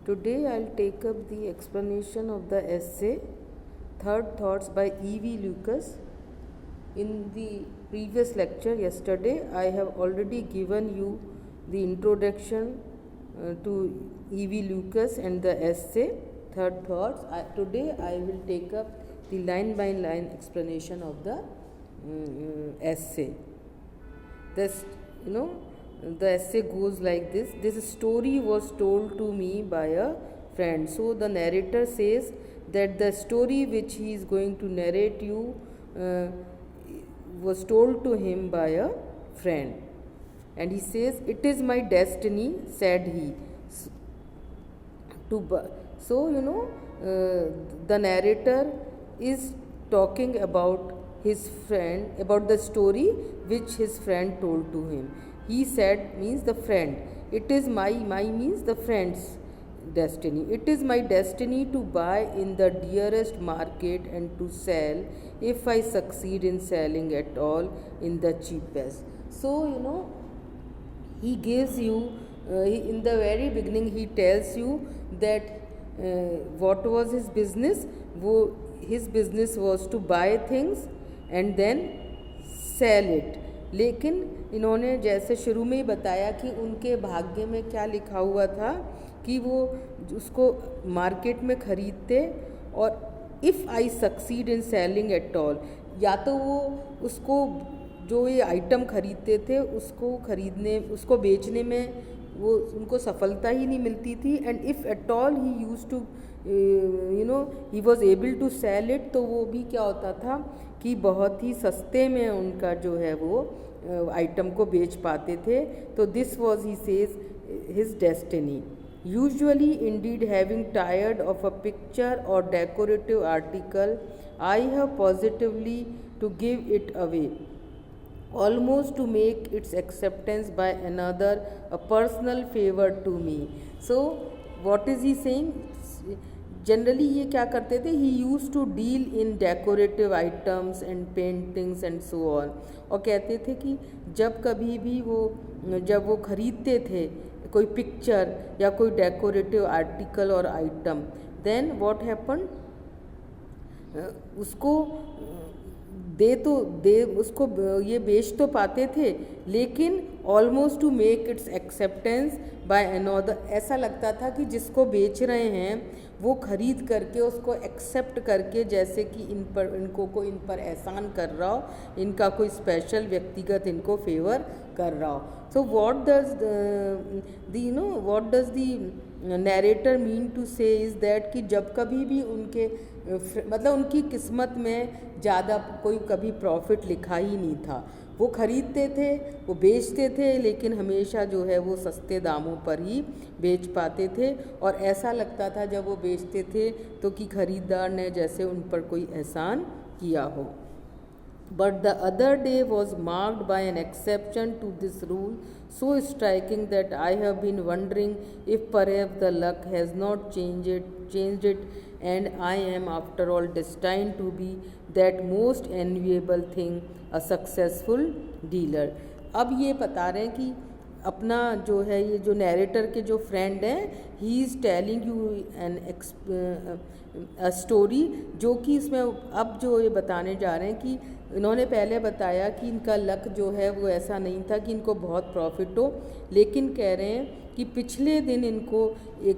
Today I'll take up the explanation of the essay Third Thoughts by E.V. Lucas. In the previous lecture yesterday, I have already given you the introduction to E.V. Lucas and the essay Third Thoughts. Today I will take up the line by line explanation of the essay. This, the essay goes like this. This story was told to me by a friend. So the narrator says that the story which he is going to narrate you was told to him by a friend. And he says, "It is my destiny," said he. The narrator is talking about his friend, about the story which his friend told to him. He said means the friend. It is my means the friend's destiny. It is my destiny to buy in the dearest market and to sell, if I succeed in selling at all, in the cheapest. So he gives you in the very beginning he tells you that what was his business. His business was to buy things and then sell it. लेकिन इन्होंने जैसे शुरू में ही बताया कि उनके भाग्य में क्या लिखा हुआ था कि वो उसको मार्केट में खरीदते और if I succeed in selling at all, या तो वो उसको जो ये आइटम खरीदते थे उसको बेचने में वो उनको सफलता ही नहीं मिलती थी. And if at all he use to he was able to sell it, तो वो भी क्या होता था कि बहुत ही सस्ते में उनका जो है वो आइटम को बेच पाते थे. तो this was he says his destiny. Usually, indeed, having tired of a picture or decorative article, I have positively to give it away, almost to make its acceptance by another a personal favor to me. So, what is he saying? Generally ये क्या करते थे, he use to deal in decorative items and paintings and so on. और कहते थे कि जब वो खरीदते थे कोई पिक्चर या कोई डेकोरेटिव आर्टिकल और आइटम, देन व्हाट हैपन, उसको उसको ये बेच तो पाते थे, लेकिन almost two make it's acceptance by another. ऐसा लगता था कि जिसको बेच रहे हैं वो खरीद करके उसको एक्सेप्ट करके जैसे कि इन पर एहसान कर रहा हो, इनका कोई स्पेशल व्यक्तिगत इनको फेवर कर रहा हो. So what does the narrator mean to say is that कि जब कभी भी उनकी किस्मत में ज़्यादा कोई कभी प्रॉफिट लिखा ही नहीं था. वो खरीदते थे, वो बेचते थे, लेकिन हमेशा जो है वो सस्ते दामों पर ही बेच पाते थे. और ऐसा लगता था जब वो बेचते थे तो कि खरीदार ने जैसे उन पर कोई एहसान किया हो. But the other day was marked by an exception to this rule, so striking that I have been wondering if perhaps the luck has not changed it, and I am after all destined to be that most enviable thing, a successful dealer. अब ये बता रहे हैं कि अपना जो है ये जो नैरेटर के जो फ्रेंड हैं, he is telling you N story, जो कि इसमें अब जो ये बताने जा रहे हैं कि इन्होंने पहले बताया कि इनका लक जो है वो ऐसा नहीं था कि इनको बहुत प्रॉफिट हो, लेकिन कह रहे हैं कि पिछले दिन इनको ये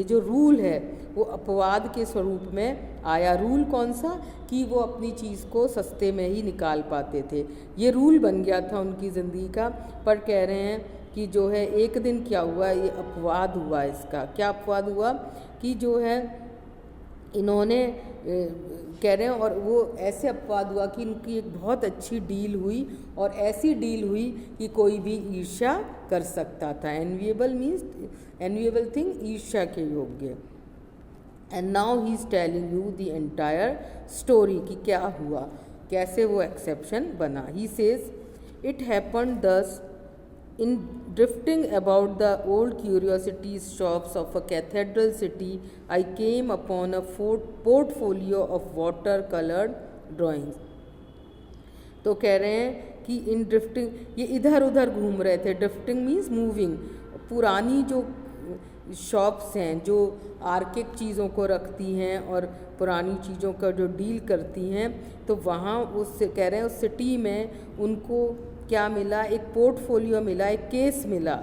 जो रूल है वो अपवाद के स्वरूप में आया. रूल कौन सा? कि वो अपनी चीज़ को सस्ते में ही निकाल पाते थे. ये रूल बन गया था उनकी ज़िंदगी का. पर कह रहे हैं कि जो है एक दिन क्या हुआ, ये अपवाद हुआ. इसका क्या अपवाद हुआ कि जो है इन्होंने कह रहे हैं, और वो ऐसे अपवाद हुआ कि इनकी एक बहुत अच्छी डील हुई, और ऐसी डील हुई कि कोई भी ईर्ष्या कर सकता था. एनविएबल थिंग, ईर्ष्या के योग्य. And now he is telling you the entire story कि क्या हुआ, कैसे वो एक्सेप्शन बना. ही सेज इट हैपन्ड दस in drifting about the old curiosities shops of a cathedral city, I came upon a portfolio of water-colored drawings. तो कह रहे हैं कि इन ड्रिफ्टिंग, ये इधर उधर घूम रहे थे. Drifting means moving. पुरानी जो शॉप्स हैं जो आर्किक चीज़ों को रखती हैं और पुरानी चीज़ों का जो डील करती हैं, तो वहाँ उस कह रहे हैं उस सिटी में उनको क्या मिला, एक पोर्टफोलियो मिला, एक केस मिला,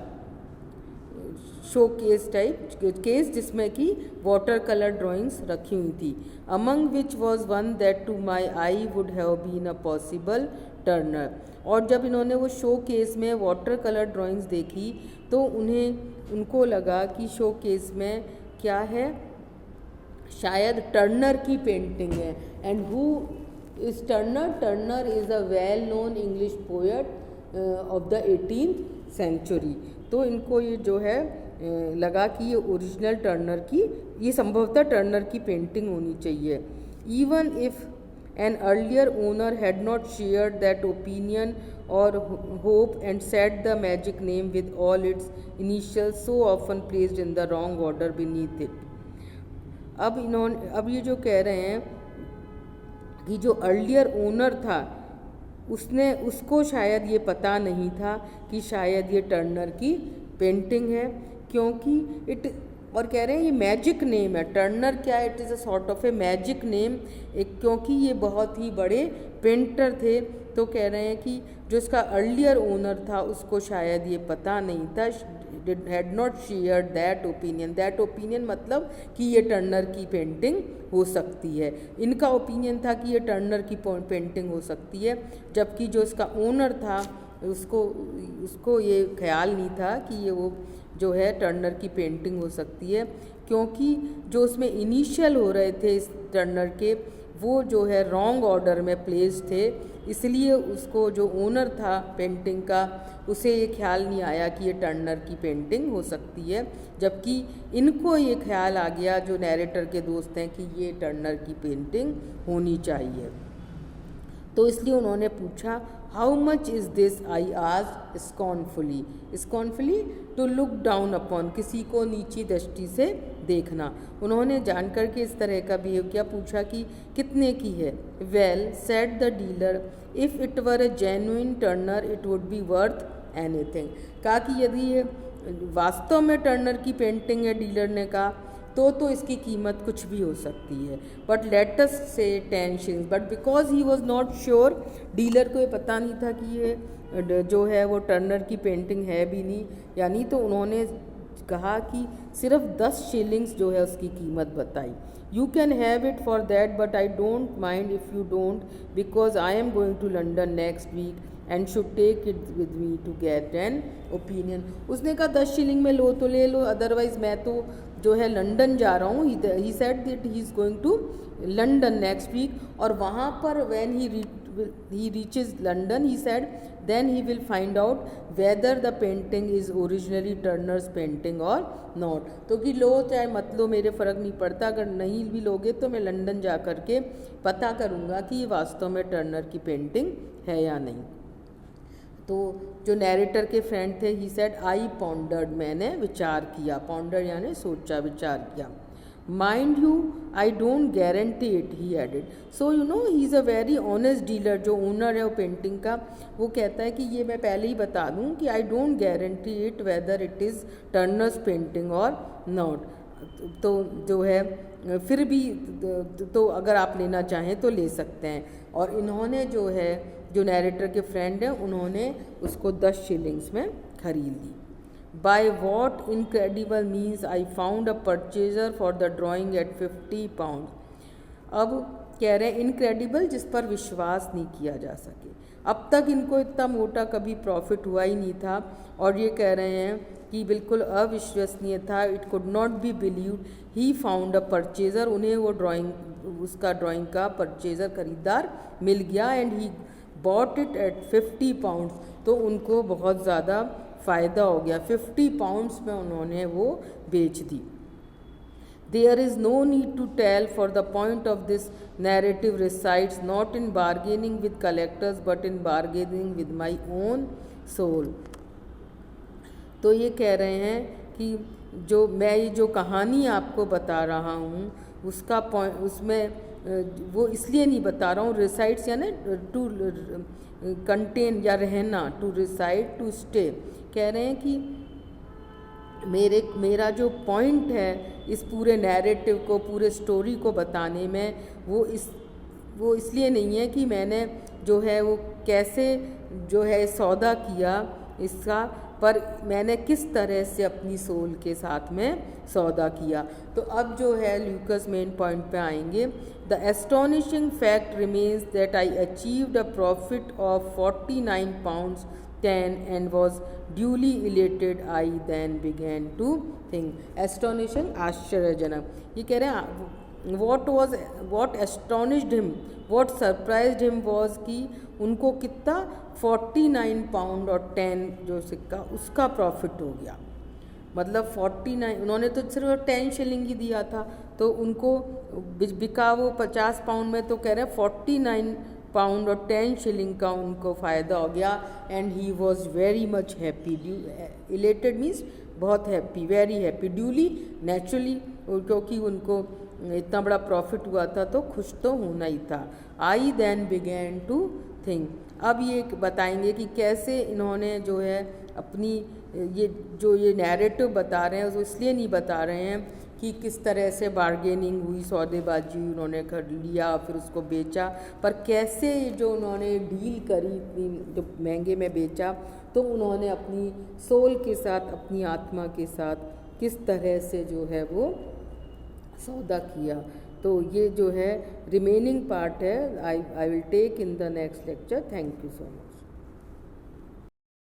शो केस टाइप केस, जिसमें कि वाटर कलर ड्राइंग्स रखी हुई थी। Among which was one that to my eye would have been a possible Turner. और जब इन्होंने वो शो केस में वाटर कलर ड्राइंग्स देखी तो उनको लगा कि शो केस में क्या है, शायद टर्नर की पेंटिंग है। And who is Turner? Turner is a well known English poet of the 18th century. तो इनको ये जो है लगा कि ये ओरिजिनल टर्नर की, ये संभवतः टर्नर की पेंटिंग होनी चाहिए। Even if an earlier owner had not shared that opinion or hope and set the magic name with all its initials so often placed in the wrong order beneath it। अब ये जो कह रहे हैं कि जो अर्लियर ओनर था उसको शायद ये पता नहीं था कि शायद ये टर्नर की पेंटिंग है, क्योंकि और कह रहे हैं ये मैजिक नेम है। टर्नर क्या है? It is a sort of a magic name, क्योंकि ये बहुत ही बड़े पेंटर थे। तो कह रहे हैं कि जो इसका अर्लियर ओनर था उसको शायद ये पता नहीं था, had not share that opinion. That opinion मतलब कि ये टर्नर की पेंटिंग हो सकती है। इनका ओपिनियन था कि ये टर्नर की पेंटिंग हो सकती है, जबकि जो इसका ओनर था उसको ये ख्याल नहीं था कि ये वो जो है टर्नर की पेंटिंग हो सकती है, क्योंकि जो उसमें इनिशियल हो रहे थे इस टर्नर के वो जो है रॉन्ग ऑर्डर में प्लेस थे, इसलिए उसको जो ओनर था पेंटिंग का उसे ये ख्याल नहीं आया कि ये टर्नर की पेंटिंग हो सकती है, जबकि इनको ये ख्याल आ गया जो नैरेटर के दोस्त हैं कि ये टर्नर की पेंटिंग होनी चाहिए। तो इसलिए उन्होंने पूछा how much is this? I asked scornfully to look down upon, किसी को नीची दृष्टि से देखना। उन्होंने जानकर के इस तरह का बिहेव किया, पूछा कि कितने की है। Well said the dealer if it were A genuine Turner it would be worth anything. कहा कि यदि ये वास्तव में टर्नर की पेंटिंग है, डीलर ने कहा, तो इसकी कीमत कुछ भी हो सकती है। बट लेट अस से 10 shillings, but because he was not sure, dealer को ये पता नहीं था कि ये जो है वो टर्नर की पेंटिंग है भी नहीं, यानी तो उन्होंने कहा कि सिर्फ 10 shillings जो है उसकी कीमत बताई। You can have it for that but I don't mind if you don't, because I am going to London next week and should take it with me to get an opinion. उसने कहा 10 shilling में लो तो ले लो, otherwise मैं तो जो है London जा रहा हूँ। He said that he is going to London next week, और वहाँ पर when he reaches London he said then he will find out whether the painting is originally Turner's painting और नॉट। तो कि लो चाहे मत लो मेरे फ़र्क नहीं पड़ता, अगर नहीं भी लोगे तो मैं लंदन जा कर के पता करूँगा कि ये वास्तव में टर्नर की पेंटिंग है या नहीं। तो जो नैरेटर के फ्रेंड थे ही सेड आई पॉन्डर्ड, मैंने विचार किया। पॉन्डर यानी सोचा, विचार किया। Mind you I don't guarantee it, he added. So you know he is a very honest dealer. जो ओनर है वो पेंटिंग का, वो कहता है कि ये मैं पहले ही बता दूं कि आई don't guarantee it whether it is Turners painting और नॉट। तो जो है फिर भी तो अगर आप लेना चाहें तो ले सकते हैं। और इन्होंने जो है जो नैरेटर के फ्रेंड हैं उन्होंने उसको 10 shillings में खरीद ली। By what incredible means I found a purchaser for the drawing at 50 pounds। अब कह रहे हैं इनक्रेडिबल, जिस पर विश्वास नहीं किया जा सके। अब तक इनको इतना मोटा कभी प्रॉफिट हुआ ही नहीं था, और ये कह रहे हैं कि बिल्कुल अविश्वसनीय था। It could not be believed he found a purchaser. उन्हें वो उसका ड्राइंग का परचेजर खरीदार मिल गया, and he bought it at 50 pounds। तो उनको बहुत ज़्यादा फ़ायदा हो गया, 50 pounds में उन्होंने वो बेच दी। There is no need to tell, for the point of this narrative resides not in bargaining with collectors but in bargaining with my own soul। तो ये कह रहे हैं कि जो मैं ये जो कहानी आपको बता रहा हूँ उसका पॉइंट, उसमें वो इसलिए नहीं बता रहा हूँ, रिसाइड्स यानी टू कंटेन या रहना, टू रिसाइड टू स्टे। कह रहे हैं कि मेरा जो पॉइंट है इस पूरे नैरेटिव को, पूरे स्टोरी को बताने में, वो इसलिए नहीं है कि मैंने जो है वो कैसे जो है सौदा किया इसका, पर मैंने किस तरह से अपनी सोल के साथ में सौदा किया। तो अब जो है ल्यूकस मेन पॉइंट पे आएंगे। The astonishing fact remains that I achieved a profit of 49 pounds 10 and was duly elated. I then began to think. Astonishing, आश्चर्यजनक। ये कह रहे हैं what astonished him, what surprised him was कि उनको कितना 49 pound और 10 जो सिक्का उसका प्रॉफिट हो गया। मतलब 49, उन्होंने तो सिर्फ 10 शिलिंग ही दिया था, तो उनको बिका वो 50 पाउंड में, तो कह रहे हैं 49 पाउंड और 10 शिलिंग का उनको फ़ायदा हो गया। And he was very much happy. Elated means बहुत happy, very happy. Duly, naturally, क्योंकि उनको इतना बड़ा प्रॉफिट हुआ था तो खुश तो होना ही था। आई देन बिगैन टू थिंक। अब ये बताएंगे कि कैसे इन्होंने जो है अपनी ये नैरेटिव बता रहे हैं, उसको इसलिए नहीं बता रहे हैं कि किस तरह से बार्गेनिंग हुई, सौदेबाजी उन्होंने कर लिया फिर उसको बेचा, पर कैसे जो उन्होंने डील करी, जो महंगे में बेचा, तो उन्होंने अपनी सोल के साथ, अपनी आत्मा के साथ किस तरह से जो है वो सौदा किया। तो ये जो है रिमेनिंग पार्ट है, I will take in the next lecture. Thank you so much.